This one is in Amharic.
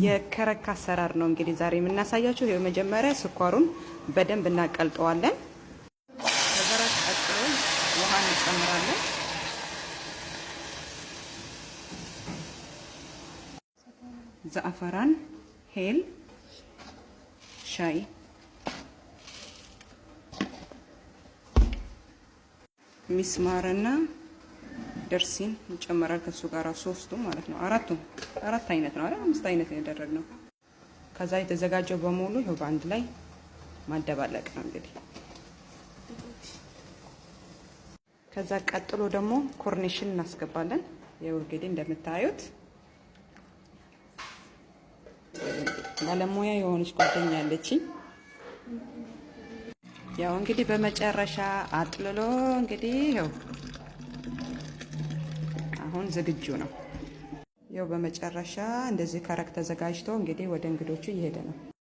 የከረካ አሰራር ነው እንግዲህ ዛሬ የምናሳያችሁ። ይሄው መጀመሪያ ስኳሩን በደንብ እናቀልጠዋለን። ከዛ ቀጥሎ ውሃ እንጨምራለን። ዘአፈራን፣ ሄል፣ ሻይ፣ ሚስማርና ደርሲን እንጨምራለን። ከሱ ጋር ሶስቱ ማለት ነው። አራት አይነት ነው አይደል? 5 አይነት ነው ያደረግነው። ከዛ የተዘጋጀው በሙሉ ይሄው በአንድ ላይ ማደባለቅ ነው እንግዲህ። ከዛ ቀጥሎ ደግሞ ኮርኔሽን እናስገባለን። ይሄው እንግዲህ እንደምታዩት ባለሙያ የሆነች ጓደኛ ያለችኝ ያው እንግዲህ በመጨረሻ አጥልሎ እንግዲህ ይሄው አሁን ዝግጁ ነው። ያው በመጨረሻ እንደዚህ ከረክ ተዘጋጅቶ እንግዲህ ወደ እንግዶቹ እየሄደ ነው።